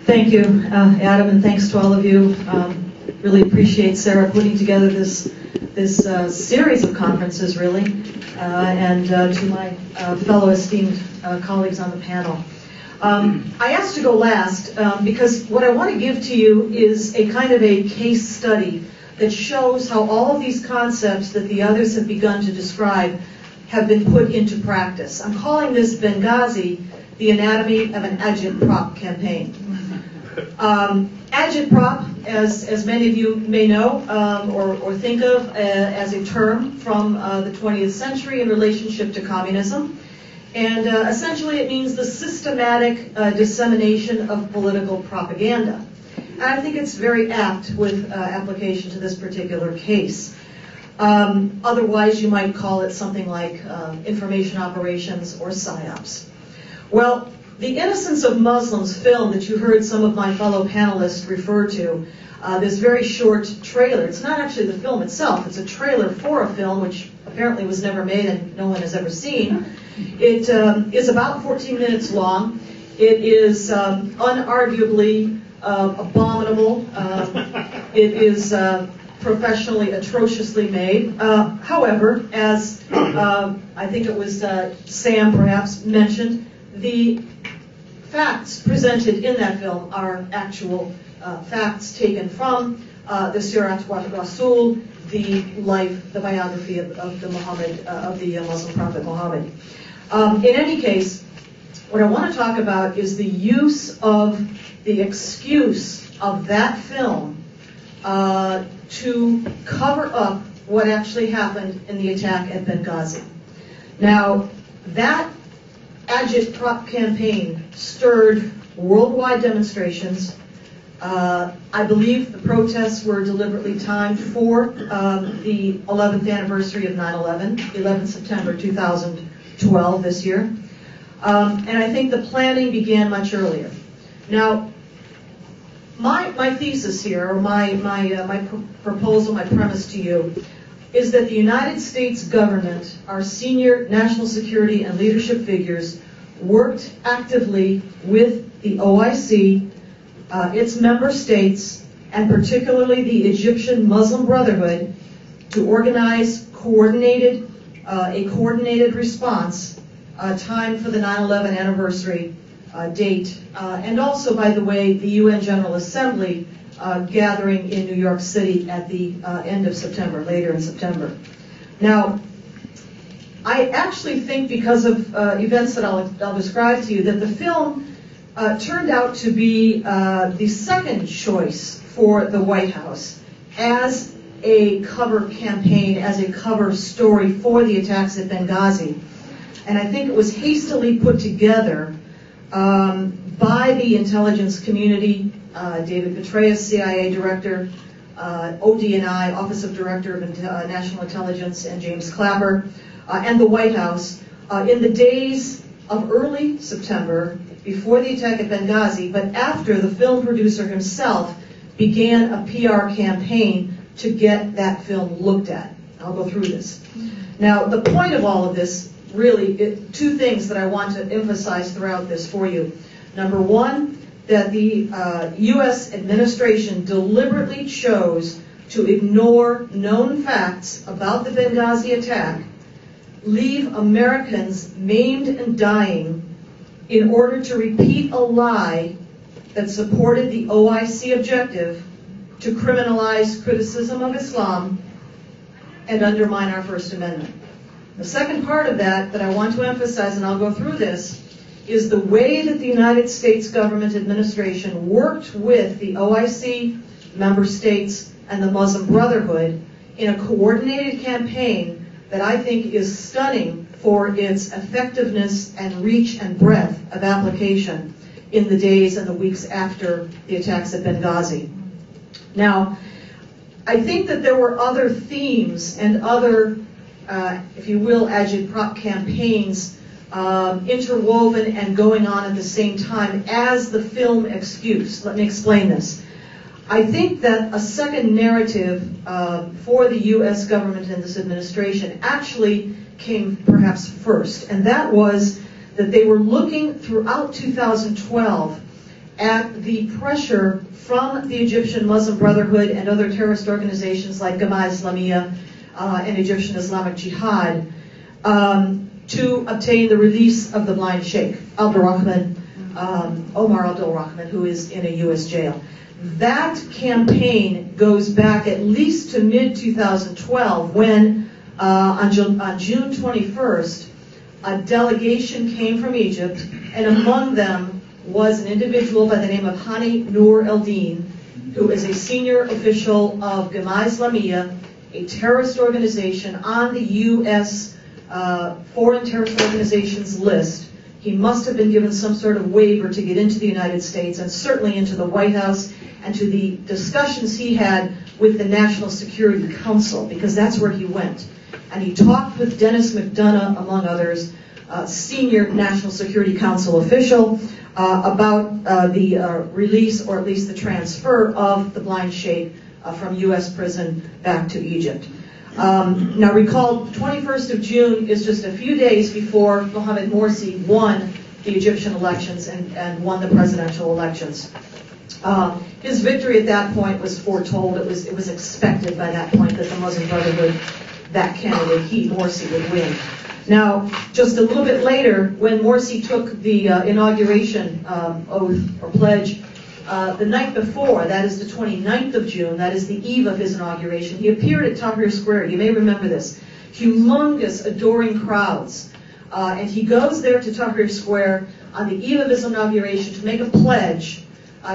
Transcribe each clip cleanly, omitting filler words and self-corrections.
Thank you, Adam, and thanks to all of you. Really appreciate Sarah putting together this series of conferences, really, and to my fellow esteemed colleagues on the panel. I asked to go last because what I want to give to you is a kind of a case study that shows how all of these concepts that the others have begun to describe have been put into practice. I'm calling this Benghazi, the anatomy of an agitprop campaign. Agitprop, as many of you may know or think of as a term from the 20th century in relationship to communism. And essentially it means the systematic dissemination of political propaganda. And I think it's very apt with application to this particular case. Otherwise you might call it something like information operations or PSYOPs. Well, the Innocence of Muslims film that you heard some of my fellow panelists refer to, this very short trailer, it's not actually the film itself, it's a trailer for a film which apparently was never made and no one has ever seen. It is about 14 minutes long. It is unarguably abominable. It is professionally atrociously made. However, as I think it was Sam perhaps mentioned, the facts presented in that film are actual facts taken from the Sirat Rasul, the life, the biography of the Muslim prophet Muhammad. In any case, what I want to talk about is the use of the excuse of that film to cover up what actually happened in the attack at Benghazi. Now, that agitprop campaign stirred worldwide demonstrations. I believe the protests were deliberately timed for the 11th anniversary of 9/11, 11 September 2012 this year. And I think the planning began much earlier. Now, my thesis here, or my proposal, my premise to you, is that the United States government, our senior national security and leadership figures, worked actively with the OIC, its member states, and particularly the Egyptian Muslim Brotherhood, to organize a coordinated response timed for the 9/11 anniversary date, and also, by the way, the UN General Assembly gathering in New York City at the end of September, later in September. Now, I actually think, because of events that I'll describe to you, that the film turned out to be the second choice for the White House as a cover campaign, as a cover story for the attacks at Benghazi. And I think it was hastily put together by the intelligence community, David Petraeus, CIA Director, ODNI, Office of Director of National Intelligence, and James Clapper, and the White House in the days of early September, before the attack at Benghazi, but after the film producer himself began a PR campaign to get that film looked at. I'll go through this. Now, the point of all of this, really, two things that I want to emphasize throughout this for you. Number one, that the U.S. administration deliberately chose to ignore known facts about the Benghazi attack, leave Americans maimed and dying in order to repeat a lie that supported the OIC objective to criminalize criticism of Islam and undermine our First Amendment. The second part of that I want to emphasize, and I'll go through this, is the way that the United States government administration worked with the OIC member states and the Muslim Brotherhood in a coordinated campaign that I think is stunning for its effectiveness and reach and breadth of application in the days and the weeks after the attacks at Benghazi. Now, I think that there were other themes and other, if you will, agitprop campaigns interwoven and going on at the same time as the film excuse. Let me explain this. I think that a second narrative for the U.S. government and this administration actually came perhaps first, and that was that they were looking throughout 2012 at the pressure from the Egyptian Muslim Brotherhood and other terrorist organizations like Jamaat Islamiyah and Egyptian Islamic Jihad to obtain the release of the blind sheikh, Omar Abdul-Rahman, who is in a U.S. jail. That campaign goes back at least to mid-2012 when, on June 21st, a delegation came from Egypt, and among them was an individual by the name of Hani Noor El-Din, who is a senior official of Jamaat Islamiyah, a terrorist organization on the U.S. Foreign Terrorist Organizations list. He must have been given some sort of waiver to get into the United States and certainly into the White House and to the discussions he had with the National Security Council, because that's where he went. And he talked with Dennis McDonough, among others, senior National Security Council official, about the release, or at least the transfer, of the blind sheikh from U.S. prison back to Egypt. Now recall, the 21st of June is just a few days before Mohamed Morsi won the Egyptian elections and won the presidential elections. His victory at that point was foretold. It was expected by that point that the Muslim Brotherhood, that candidate, Morsi, would win. Now, just a little bit later, when Morsi took the inauguration oath or pledge, the night before, that is the 29th of June, that is the eve of his inauguration, he appeared at Tahrir Square. You may remember this. Humongous, adoring crowds. And he goes there to Tahrir Square on the eve of his inauguration to make a pledge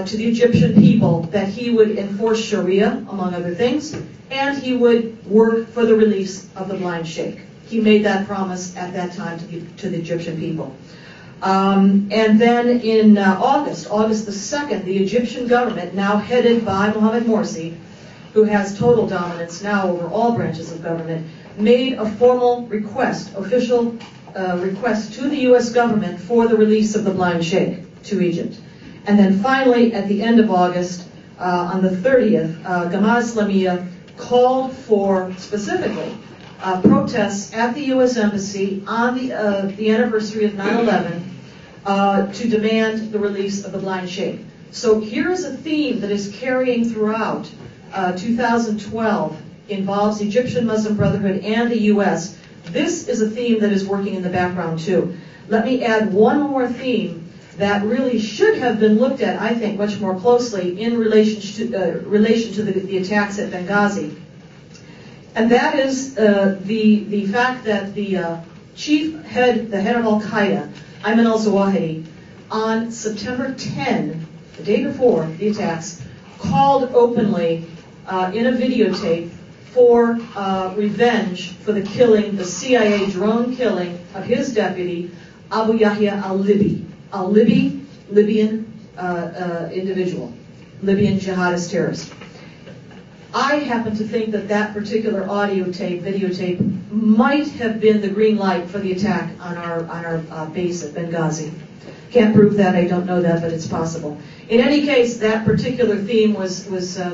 to the Egyptian people that he would enforce Sharia, among other things, and he would work for the release of the blind sheikh. He made that promise at that time to the Egyptian people. And then in August the 2nd, the Egyptian government, now headed by Mohamed Morsi, who has total dominance now over all branches of government, made a formal request, official request to the U.S. government for the release of the blind sheikh to Egypt. And then finally, at the end of August, on the 30th, Jamaat Islamiyah called for, specifically, protests at the U.S. Embassy on the anniversary of 9/11 to demand the release of the blind sheikh. So here is a theme that is carrying throughout 2012, involves Egyptian Muslim Brotherhood and the U.S. This is a theme that is working in the background too. Let me add one more theme that really should have been looked at, I think, much more closely in relation to the attacks at Benghazi. And that is the fact that the head of Al-Qaeda, Ayman al-Zawahiri, on September 10, the day before the attacks, called openly in a videotape for revenge for the killing, the CIA drone killing of his deputy, Abu Yahya al-Libi, Libyan individual, Libyan jihadist terrorist. I happen to think that that particular videotape, might have been the green light for the attack on our base at Benghazi. Can't prove that, I don't know that, but it's possible. In any case, that particular theme was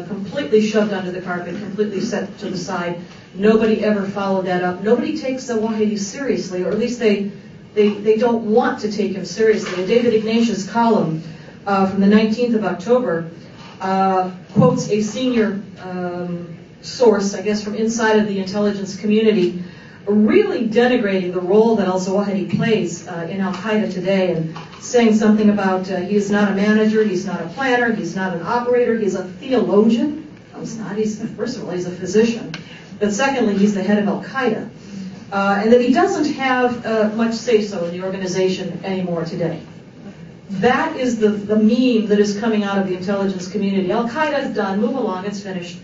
completely shoved under the carpet, completely set to the side. Nobody ever followed that up. Nobody takes Zawahiri seriously, or at least they don't want to take him seriously. A David Ignatius column from the 19th of October quotes a senior source, I guess from inside of the intelligence community, really denigrating the role that al-Zawahiri plays in Al-Qaeda today, and saying something about he is not a manager, he's not a planner, he's not an operator, he's a theologian. No, he's not. First of all, he's a physician. But secondly, he's the head of Al-Qaeda. And that he doesn't have much say-so in the organization anymore today. That is the meme that is coming out of the intelligence community. Al-Qaeda is done, move along, it's finished.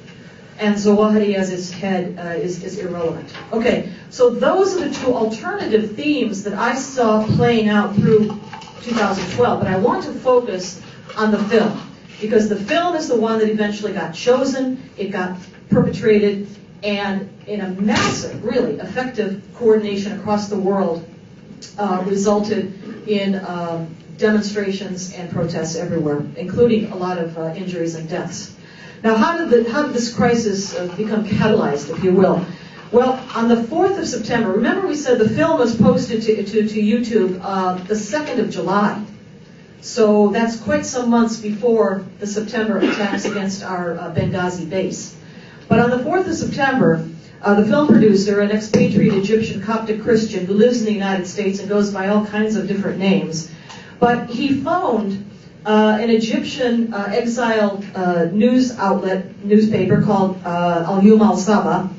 And Zawahiri as its head is irrelevant. Okay, so those are the two alternative themes that I saw playing out through 2012. But I want to focus on the film, because the film is the one that eventually got chosen, it got perpetrated, and in a massive, really effective coordination across the world, resulted in demonstrations and protests everywhere, including a lot of injuries and deaths. Now, how did this crisis become catalyzed, if you will? Well, on the 4th of September, remember we said the film was posted to YouTube the 2nd of July. So that's quite some months before the September attacks against our Benghazi base. But on the 4th of September, the film producer, an expatriate Egyptian Coptic Christian who lives in the United States and goes by all kinds of different names, but he phoned an Egyptian exile newspaper called Al-Yum Al-Saba.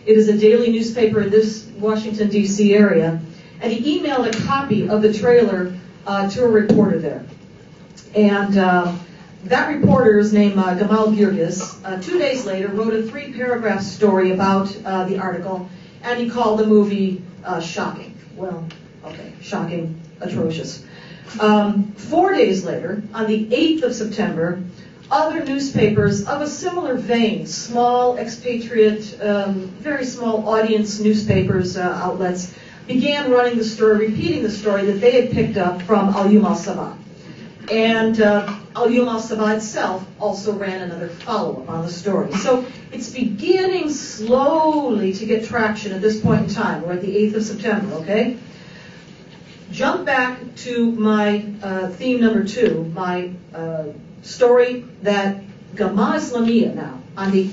It is a daily newspaper in this Washington, D.C. area, and he emailed a copy of the trailer to a reporter there. And that reporter is named Gamal Girgis. 2 days later, wrote a 3-paragraph story about the article, and he called the movie shocking. Well, okay, shocking, atrocious. 4 days later, on the 8th of September, other newspapers of a similar vein, small expatriate, very small audience newspapers, outlets, began running the story, repeating the story that they had picked up from Al-Yum Al-Saba. And Al-Yum Al-Saba itself also ran another follow-up on the story. So it's beginning slowly to get traction at this point in time. We're at the 8th of September, okay? Jump back to my theme number 2, my story that Gamma Islamiyya now, on the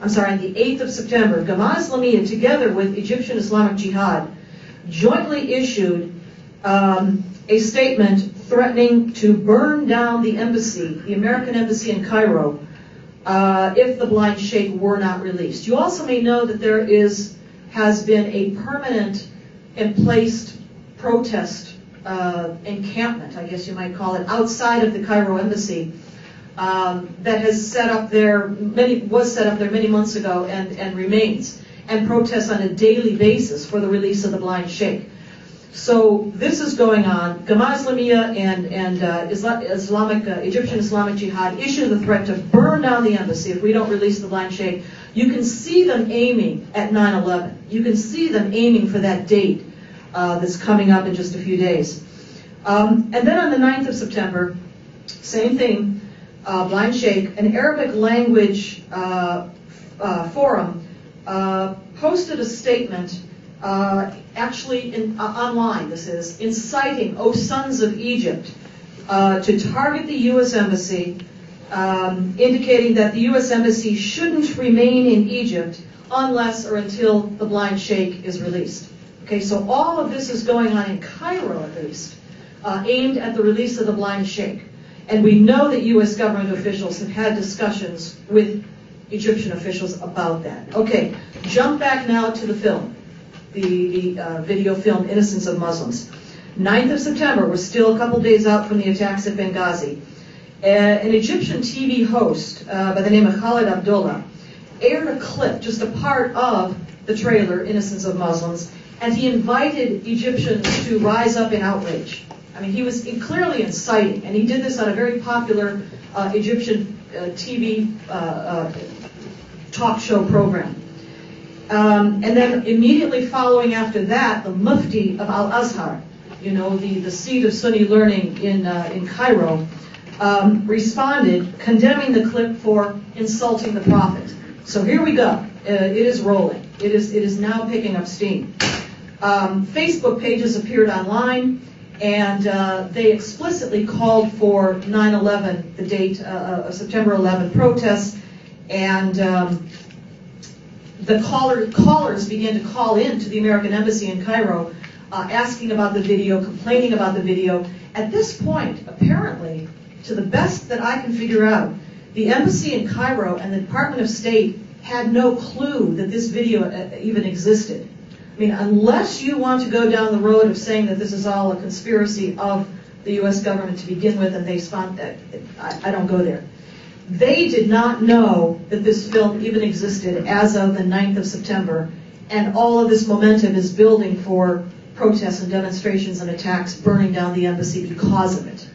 8th of September, Gamma Islamiyya, together with Egyptian Islamic Jihad, jointly issued a statement threatening to burn down the embassy, the American embassy in Cairo, if the blind sheikh were not released. You also may know that there has been a permanent and placed protest encampment, I guess you might call it, outside of the Cairo embassy that has was set up there many months ago and remains, and protests on a daily basis for the release of the blind sheikh. So this is going on. Gamma Islamiyya and Egyptian Islamic Jihad issue the threat to burn down the embassy if we don't release the blind sheikh. You can see them aiming at 9/11. You can see them aiming for that date that's coming up in just a few days. And then on the 9th of September, same thing, blind sheikh, an Arabic language forum posted a statement, actually online, this is, inciting, "O sons of Egypt," to target the U.S. Embassy, indicating that the U.S. Embassy shouldn't remain in Egypt unless or until the blind sheikh is released. Okay, so all of this is going on in Cairo, at least, aimed at the release of the blind sheikh. And we know that U.S. government officials have had discussions with Egyptian officials about that. Okay, jump back now to the film, the video film Innocence of Muslims. 9th of September, we're still a couple days out from the attacks at Benghazi. An Egyptian TV host by the name of Khalid Abdullah aired a clip, just a part of the trailer, Innocence of Muslims, and he invited Egyptians to rise up in outrage. I mean, he was clearly inciting, and he did this on a very popular Egyptian TV talk show program. And then immediately following after that, the Mufti of Al-Azhar, you know, the seat of Sunni learning in Cairo, responded, condemning the clip for insulting the Prophet. So here we go. It is rolling. It is now picking up steam. Facebook pages appeared online, and they explicitly called for 9/11, the date of September 11 protests, and the callers began to call in to the American Embassy in Cairo, asking about the video, complaining about the video. At this point, apparently, to the best that I can figure out, the embassy in Cairo and the Department of State had no clue that this video even existed. I mean, unless you want to go down the road of saying that this is all a conspiracy of the U.S. government to begin with, and they spawned that, I don't go there. They did not know that this film even existed as of the 9th of September, and all of this momentum is building for protests and demonstrations and attacks, burning down the embassy because of it.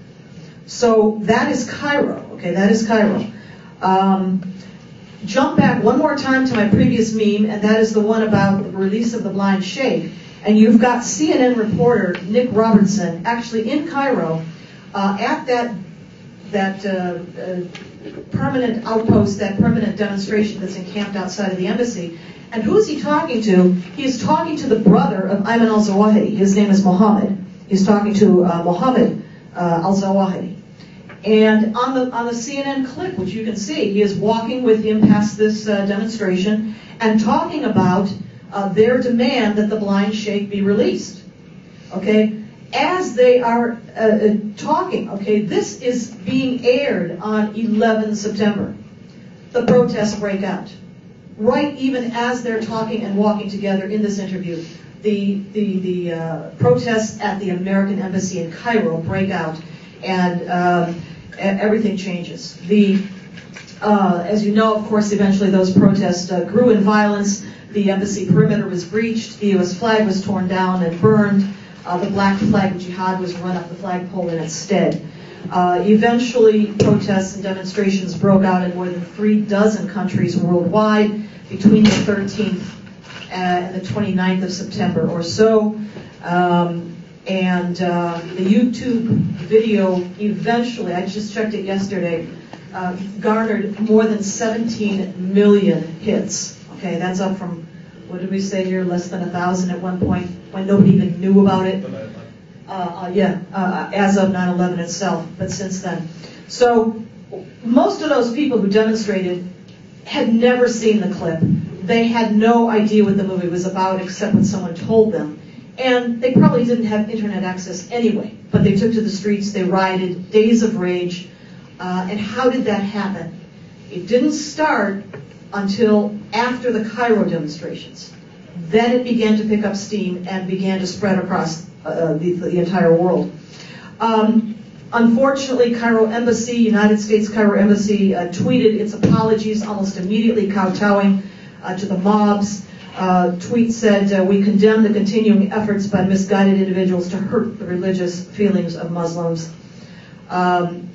So that is Cairo, okay, that is Cairo. Jump back one more time to my previous meme, and that is the one about the release of the blind sheikh. And you've got CNN reporter Nick Robertson actually in Cairo at that permanent outpost, that permanent demonstration that's encamped outside of the embassy. And who is he talking to? He is talking to the brother of Ayman al-Zawahiri. His name is Mohammed. He's talking to Mohammed al-Zawahiri. And on the CNN clip, which you can see, he is walking with him past this demonstration and talking about their demand that the blind sheikh be released. Okay, as they are talking, okay, this is being aired on 11 September. The protests break out. Right even as they're talking and walking together in this interview, the protests at the American Embassy in Cairo break out, and everything changes. As you know, of course, eventually those protests grew in violence. The embassy perimeter was breached. The U.S. flag was torn down and burned. The black flag of jihad was run up the flagpole in its stead. Eventually, protests and demonstrations broke out in more than 36 countries worldwide between the 13th and the 29th of September or so. The YouTube video eventually, I just checked it yesterday, garnered more than 17 million hits. Okay, that's up from, what did we say here, less than 1,000 at one point when nobody even knew about it. As of 9/11 itself, but since then. So most of those people who demonstrated had never seen the clip. They had no idea what the movie was about except what someone told them. And they probably didn't have internet access anyway, but they took to the streets, they rioted, days of rage. And how did that happen? It didn't start until after the Cairo demonstrations. Then it began to pick up steam and began to spread across the entire world. Unfortunately, Cairo Embassy, United States Cairo Embassy, tweeted its apologies almost immediately, kowtowing to the mobs. Tweet said, "We condemn the continuing efforts by misguided individuals to hurt the religious feelings of Muslims."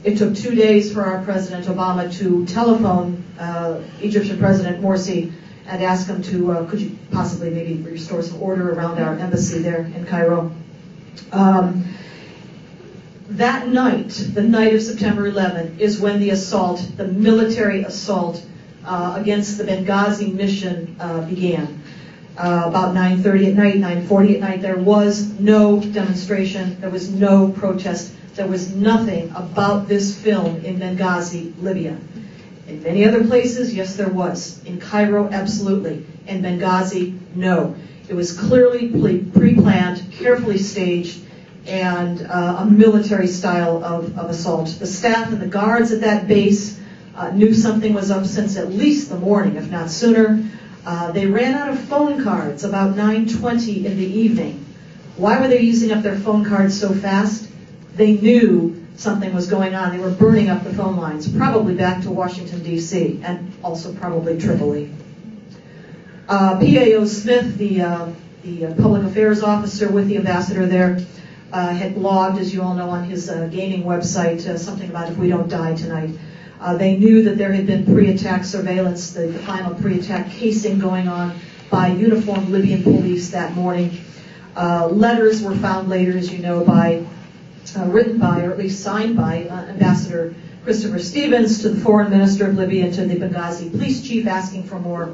It took 2 days for our President Obama to telephone Egyptian President Morsi and ask him to, could you possibly maybe restore some order around our embassy there in Cairo. That night, the night of September 11, is when the assault, the military assault against the Benghazi mission began. About 9:30 at night, 9:40 at night, there was no demonstration, there was no protest, there was nothing about this film in Benghazi, Libya. In many other places, yes, there was. In Cairo, absolutely. In Benghazi, no. It was clearly pre-planned, carefully staged, and a military style of assault. The staff and the guards at that base knew something was up since at least the morning, if not sooner. They ran out of phone cards about 9:20 in the evening. Why were they using up their phone cards so fast? They knew something was going on. They were burning up the phone lines, probably back to Washington, D.C., and also probably Tripoli. P.A.O. Smith, the public affairs officer with the ambassador there, had blogged, as you all know, on his gaming website, something about "if we don't die tonight." They knew that there had been pre-attack surveillance, the final pre-attack casing going on by uniformed Libyan police that morning. Letters were found later, as you know, written by, or at least signed by, Ambassador Christopher Stevens to the foreign minister of Libya and to the Benghazi police chief, asking for more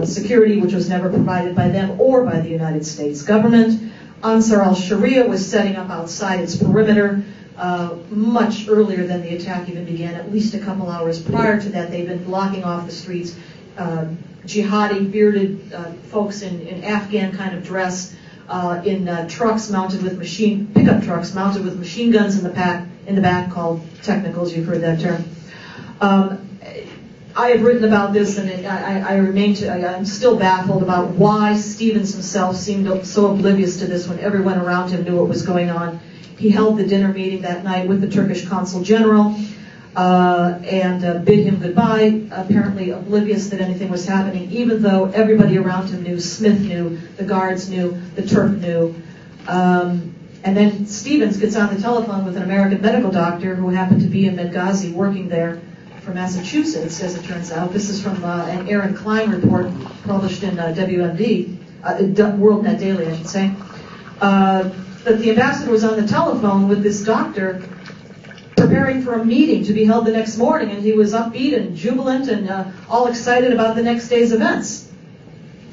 security, which was never provided by them or by the United States government. Ansar al-Sharia was setting up outside its perimeter much earlier than the attack even began, at least a couple hours prior to that. They've been blocking off the streets. Jihadi, bearded folks in Afghan kind of dress, in trucks mounted with pickup trucks mounted with machine guns in the back, called technicals. You've heard that term. I have written about this, and I'm still baffled about why Stevens himself seemed so oblivious to this when everyone around him knew what was going on. He held the dinner meeting that night with the Turkish consul general and bid him goodbye, apparently oblivious that anything was happening, even though everybody around him knew. Smith knew, the guards knew, the Turk knew. And then Stevens gets on the telephone with an American medical doctor who happened to be in Benghazi working there from Massachusetts, as it turns out. This is from an Aaron Klein report published in WMD, WorldNet Daily, I should say. That the ambassador was on the telephone with this doctor preparing for a meeting to be held the next morning, and he was upbeat and jubilant and all excited about the next day's events.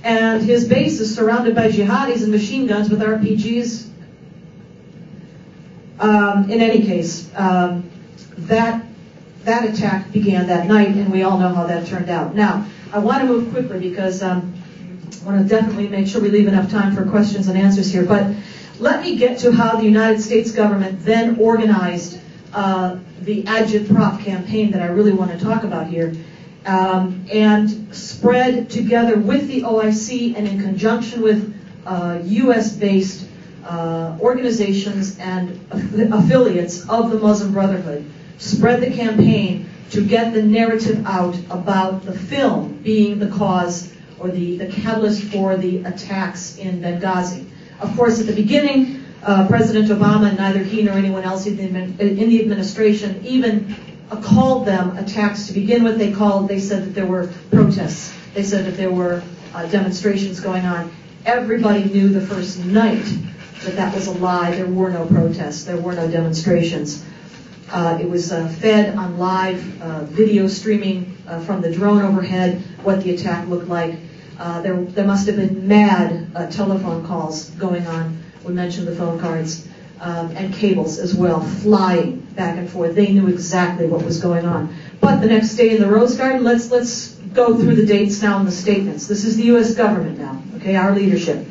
And his base is surrounded by jihadis and machine guns with RPGs. In any case, that attack began that night, and we all know how that turned out. Now, I want to move quickly because I want to definitely make sure we leave enough time for questions and answers here. But let me get to how the United States government then organized the Agitprop campaign that I really want to talk about here, and spread together with the OIC and in conjunction with U.S.-based organizations and affiliates of the Muslim Brotherhood, spread the campaign to get the narrative out about the film being the cause or the catalyst for the attacks in Benghazi. Of course, at the beginning, President Obama, neither he nor anyone else in the administration even called them attacks to begin with. They said that there were protests. They said that there were demonstrations going on. Everybody knew the first night that that was a lie. There were no protests. There were no demonstrations. It was fed on live video streaming from the drone overhead, what the attack looked like. There must have been mad telephone calls going on. We mentioned the phone cards and cables as well, flying back and forth. They knew exactly what was going on. But the next day in the Rose Garden, let's go through the dates now and the statements. This is the U.S. government now, okay, our leadership.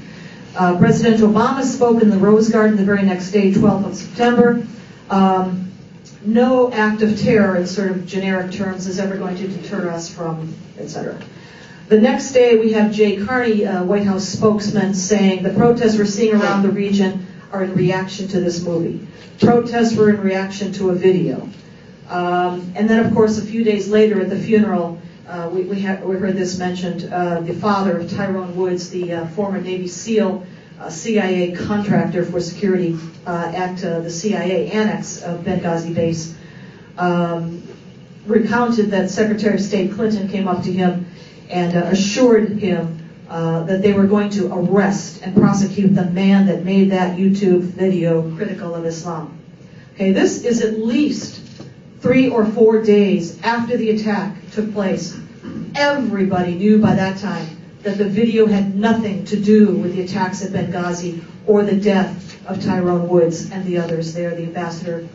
President Obama spoke in the Rose Garden the very next day, 12th of September. No act of terror in sort of generic terms is ever going to deter us from, etc. The next day we have Jay Carney, White House spokesman, saying the protests we're seeing around the region are in reaction to this movie. Protests were in reaction to a video. And then, of course, a few days later at the funeral, we heard this mentioned, the father of Tyrone Woods, the former Navy SEAL, CIA contractor for security at the CIA annex of Benghazi base, recounted that Secretary of State Clinton came up to him and assured him that they were going to arrest and prosecute the man that made that YouTube video critical of Islam. Okay, this is at least 3 or 4 days after the attack took place. Everybody knew by that time that the video had nothing to do with the attacks at Benghazi or the death of Tyrone Woods and the others there, the ambassador,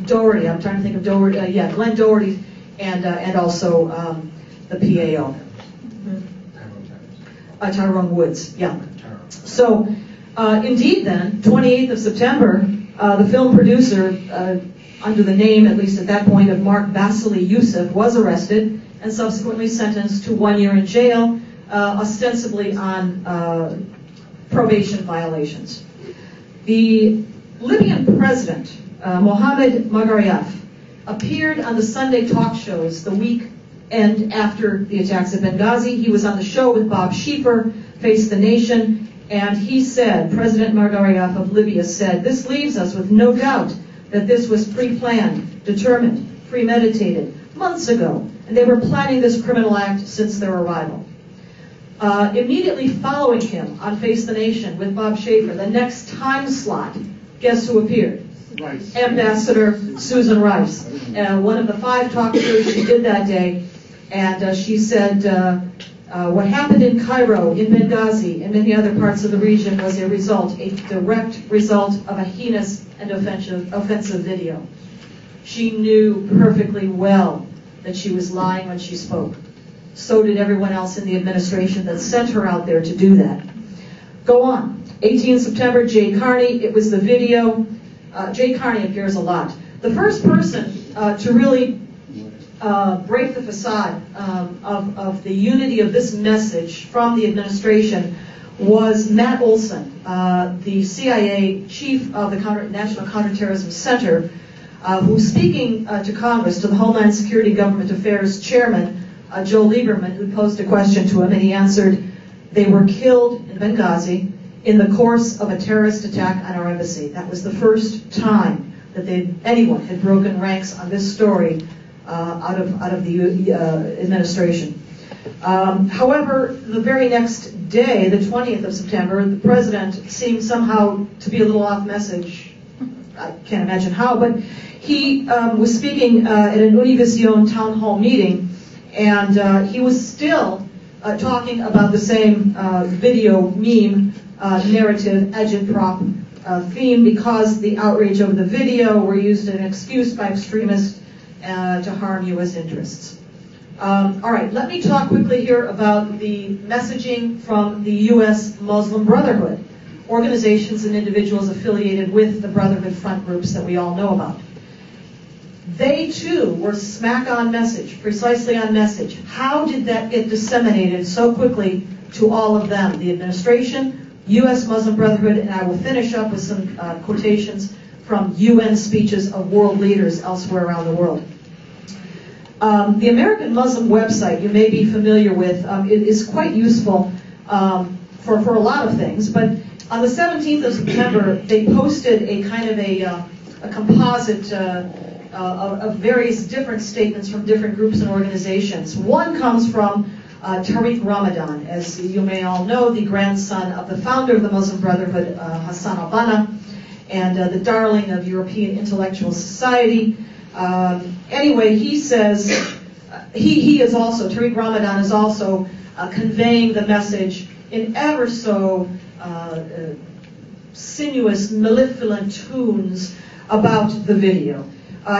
Doherty. I'm trying to think of Doherty. Glenn Doherty, and also the PAO. Tyrone Woods. Yeah. So, indeed, then, 28th of September, the film producer, under the name, at least at that point, of Mark Vasily Youssef, was arrested and subsequently sentenced to 1 year in jail, ostensibly on probation violations. The Libyan president, Mohamed Magariaf, appeared on the Sunday talk shows the weekend after the attacks at Benghazi. He was on the show with Bob Schieffer, Face the Nation, and he said, President Magariaf of Libya said, "This leaves us with no doubt that this was pre-planned, determined, premeditated, months ago, and they were planning this criminal act since their arrival." Immediately following him on Face the Nation with Bob Schieffer, the next time slot, guess who appeared? Rice. Ambassador Susan Rice, one of the 5 talk shows she did that day, and she said what happened in Cairo, in Benghazi, and many other parts of the region was a direct result of a heinous and offensive video. She knew perfectly well that she was lying when she spoke. So did everyone else in the administration that sent her out there to do that. Go on. 18 September, Jay Carney, it was the video. Jay Carney appears a lot. The first person to really break the facade of the unity of this message from the administration was Matt Olson, the CIA chief of the National Counterterrorism Center, who, speaking to Congress, to the Homeland Security Government Affairs Chairman, Joe Lieberman, who posed a question to him, and he answered, "They were killed in Benghazi in the course of a terrorist attack on our embassy." That was the first time that anyone had broken ranks on this story out of the administration. However, the very next day, the 20th of September, the president seemed somehow to be a little off message. I can't imagine how, but he was speaking at an Univision town hall meeting, and he was still talking about the same video meme narrative agitprop theme, because the outrage over the video were used as an excuse by extremists to harm U.S. interests. All right, let me talk quickly here about the messaging from the U.S. Muslim Brotherhood, organizations and individuals affiliated with the Brotherhood front groups that we all know about. They too were smack on message, precisely on message. How did that get disseminated so quickly to all of them? The administration, U.S. Muslim Brotherhood, and I will finish up with some quotations from UN speeches of world leaders elsewhere around the world. The American Muslim website, you may be familiar with, it is quite useful for a lot of things, but on the 17th of September, they posted a kind of a composite of various different statements from different groups and organizations. One comes from Tariq Ramadan, as you may all know, the grandson of the founder of the Muslim Brotherhood, Hassan al-Banna, and the darling of European intellectual society. Anyway, he says, he is also, Tariq Ramadan is also conveying the message in ever so sinuous, mellifluent tunes about the video.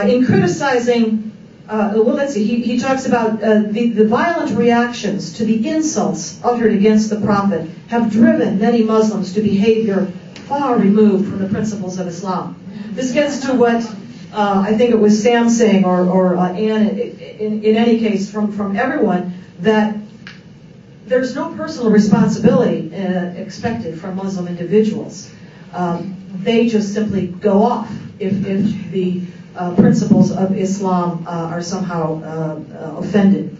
In criticizing, well, let's see, he talks about the violent reactions to the insults uttered against the Prophet have driven many Muslims to behavior far removed from the principles of Islam. This gets to what I think it was Sam saying, or Anne, in any case, from everyone, that there's no personal responsibility expected from Muslim individuals. They just simply go off if the principles of Islam are somehow offended.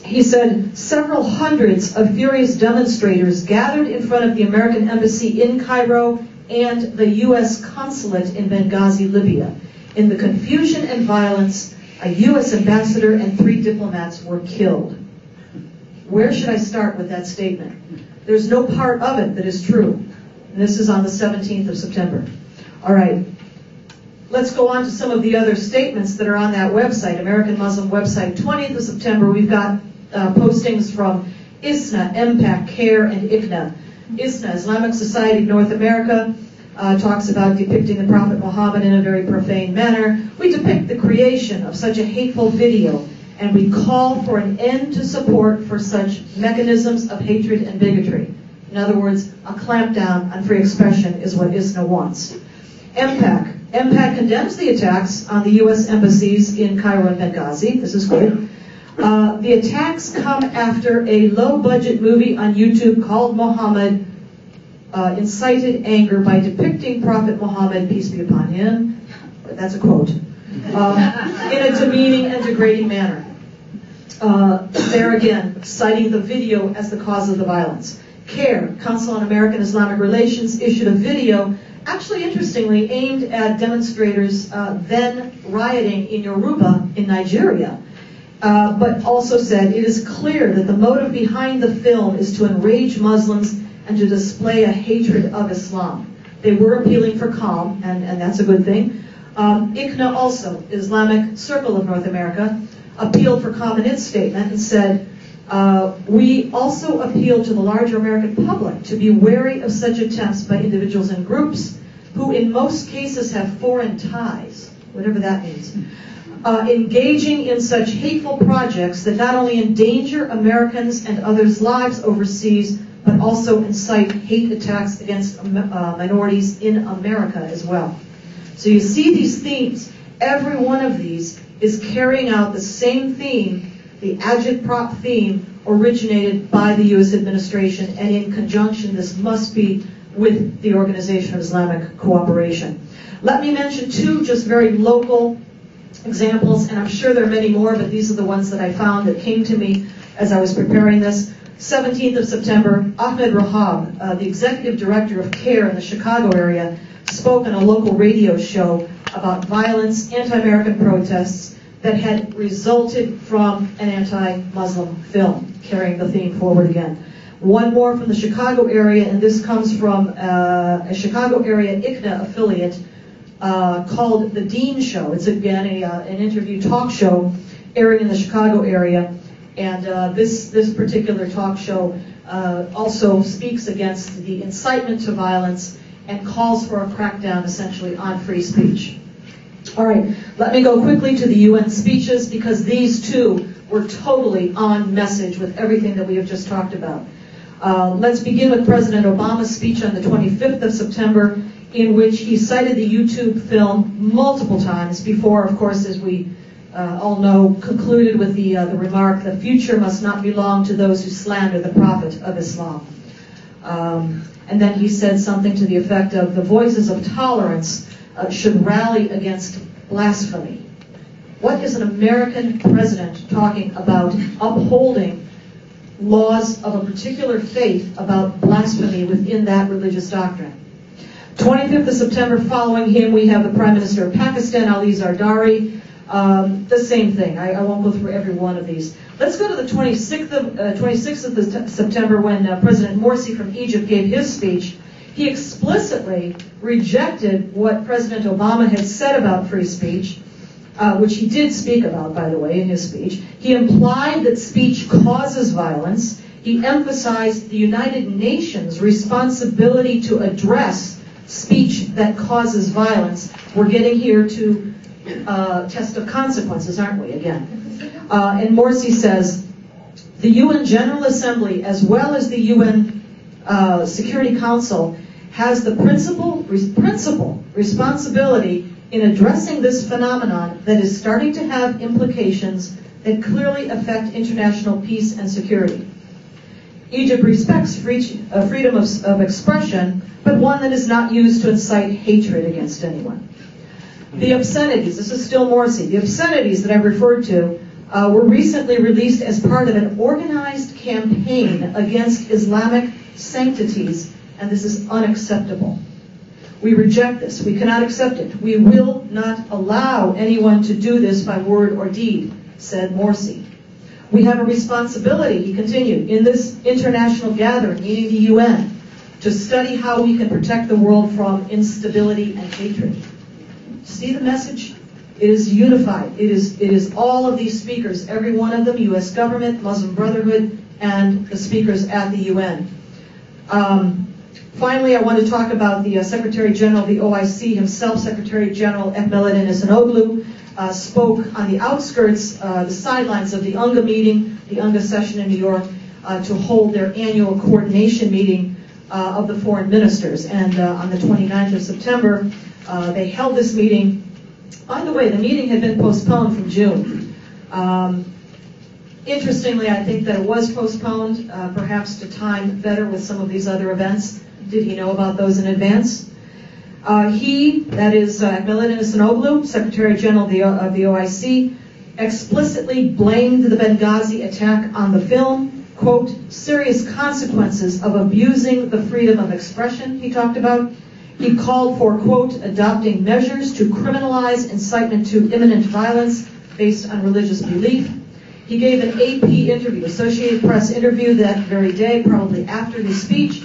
He said, several hundreds of furious demonstrators gathered in front of the American embassy in Cairo and the U.S. consulate in Benghazi, Libya. In the confusion and violence, a U.S. ambassador and 3 diplomats were killed. Where should I start with that statement? There's no part of it that is true. And this is on the 17th of September. All right. Let's go on to some of the other statements that are on that website, American Muslim website. 20th of September, we've got postings from ISNA, MPAC, CARE, and ICNA. ISNA, Islamic Society of North America, talks about depicting the Prophet Muhammad in a very profane manner. We depict the creation of such a hateful video, and we call for an end to support for such mechanisms of hatred and bigotry. In other words, a clampdown on free expression is what ISNA wants. MPAC. MPAC condemns the attacks on the U.S. embassies in Cairo and Benghazi. This is good. The attacks come after a low-budget movie on YouTube called Muhammad incited anger by depicting Prophet Muhammad, peace be upon him, that's a quote, in a demeaning and degrading manner. There again, citing the video as the cause of the violence. CARE, Council on American Islamic Relations, issued a video, actually interestingly, aimed at demonstrators then rioting in Yoruba in Nigeria, but also said, it is clear that the motive behind the film is to enrage Muslims and to display a hatred of Islam. They were appealing for calm, and that's a good thing. ICNA also, Islamic Circle of North America, appealed for calm in its statement and said, we also appeal to the larger American public to be wary of such attempts by individuals and groups who in most cases have foreign ties, whatever that means, engaging in such hateful projects that not only endanger Americans and others' lives overseas, but also incite hate attacks against minorities in America as well. So you see these themes. Every one of these is carrying out the same theme, the agitprop theme, originated by the U.S. administration, and in conjunction, this must be with the Organization of Islamic Cooperation. Let me mention 2 just very local examples, and I'm sure there are many more, but these are the ones that I found that came to me as I was preparing this. 17th of September, Ahmed Rahab, the executive director of CARE in the Chicago area, spoke on a local radio show about violence, anti-American protests that had resulted from an anti-Muslim film, carrying the theme forward again. One more from the Chicago area, and this comes from a Chicago area ICNA affiliate called The Dean Show. It's again an interview talk show airing in the Chicago area. And this particular talk show also speaks against the incitement to violence and calls for a crackdown essentially on free speech. All right, let me go quickly to the UN speeches because these too were totally on message with everything that we have just talked about. Let's begin with President Obama's speech on the 25th of September, in which he cited the YouTube film multiple times before, of course, as we all know, concluded with the remark, "The future must not belong to those who slander the Prophet of Islam." And then he said something to the effect of, "The voices of tolerance should rally against blasphemy." What is an American president talking about upholding laws of a particular faith about blasphemy within that religious doctrine? 25th of September, following him, we have the Prime Minister of Pakistan, Ali Zardari. The same thing. I won't go through every one of these. Let's go to the 26th of September when President Morsi from Egypt gave his speech. He explicitly rejected what President Obama had said about free speech, which he did speak about, by the way, in his speech. He implied that speech causes violence. He emphasized the United Nations' responsibility to address speech that causes violence. We're getting here to test of consequences, aren't we, again? And Morsi says, the UN General Assembly, as well as the UN Security Council, has the principal responsibility in addressing this phenomenon that is starting to have implications that clearly affect international peace and security. Egypt respects freedom of expression, but one that is not used to incite hatred against anyone. The obscenities, this is still Morsi, the obscenities that I referred to were recently released as part of an organized campaign against Islamic sanctities, and this is unacceptable. We reject this. We cannot accept it. We will not allow anyone to do this by word or deed, said Morsi. We have a responsibility, he continued, in this international gathering, meaning the UN, to study how we can protect the world from instability and hatred. See the message? It is unified. It is all of these speakers, every one of them, U.S. government, Muslim Brotherhood, and the speakers at the UN. Finally, I want to talk about the Secretary General of the OIC himself, Secretary General EMET spoke on the outskirts, the sidelines of the UNGA meeting, the UNGA session in New York, to hold their annual coordination meeting of the foreign ministers. And on the 29th of September, they held this meeting. By the way, the meeting had been postponed from June. Interestingly, I think that it was postponed, perhaps to time better with some of these other events. Did he know about those in advance? He, that is Ekmelet Inouye, Secretary General of the OIC, explicitly blamed the Benghazi attack on the film, quote, serious consequences of abusing the freedom of expression, he talked about. He called for, quote, adopting measures to criminalize incitement to imminent violence based on religious belief. He gave an AP interview, Associated Press interview that very day, probably after his speech,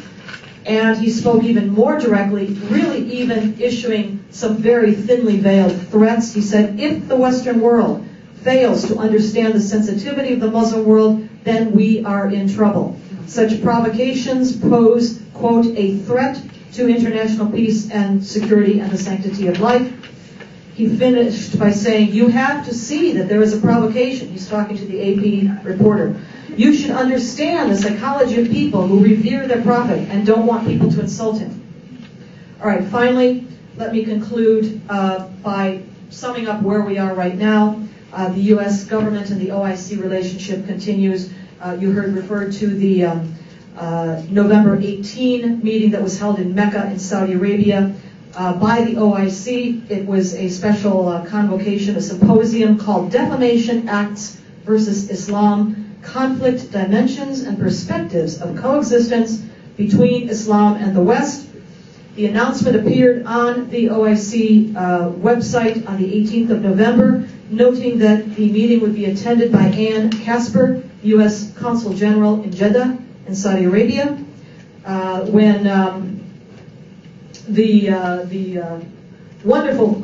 and he spoke even more directly, really even issuing some very thinly veiled threats. He said, if the Western world fails to understand the sensitivity of the Muslim world, then we are in trouble. Such provocations pose, quote, a threat to international peace and security and the sanctity of life. He finished by saying, you have to see that there is a provocation. He's talking to the AP reporter. You should understand the psychology of people who revere their prophet and don't want people to insult him. All right, finally, let me conclude by summing up where we are right now. The U.S. government and the OIC relationship continues. You heard referred to the November 18 meeting that was held in Mecca in Saudi Arabia by the OIC. It was a special convocation, a symposium called Defamation Acts versus Islam, Conflict, Dimensions, and Perspectives of Coexistence Between Islam and the West. The announcement appeared on the OIC website on the 18th of November, noting that the meeting would be attended by Ann Casper, U.S. Consul General in Jeddah in Saudi Arabia. When the wonderful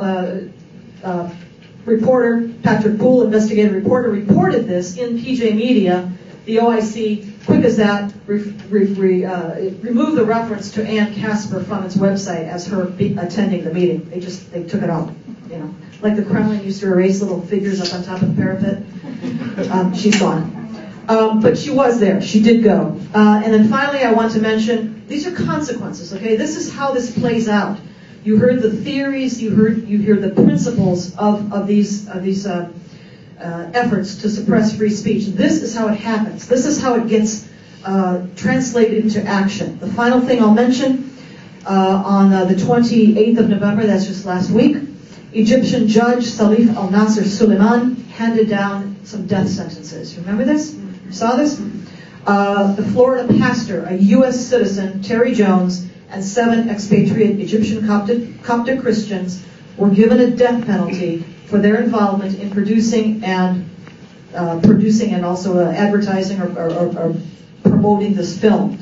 reporter, Patrick Poole, investigative reporter, reported this in PJ Media. The OIC, quick as that, removed the reference to Ann Casper from its website as her attending the meeting. They took it out, you know. Like the Kremlin used to erase little figures up on top of the parapet. She's gone. But she was there. She did go. And then finally, I want to mention, these are consequences, okay? This is how this plays out. You heard the theories, you hear the principles of these efforts to suppress free speech. This is how it happens. This is how it gets translated into action. The final thing I'll mention, on the 28th of November, that's just last week, Egyptian judge Salif al-Nasser Suleiman handed down some death sentences. Remember this? You saw this? The Florida pastor, a U.S. citizen, Terry Jones, and 7 expatriate Egyptian Coptic Christians were given a death penalty for their involvement in producing and also advertising or promoting this film.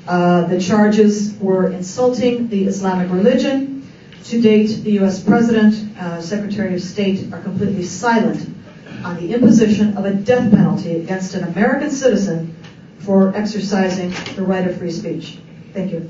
The charges were insulting the Islamic religion. To date, the U.S. President, Secretary of State are completely silent on the imposition of a death penalty against an American citizen for exercising the right of free speech. Thank you.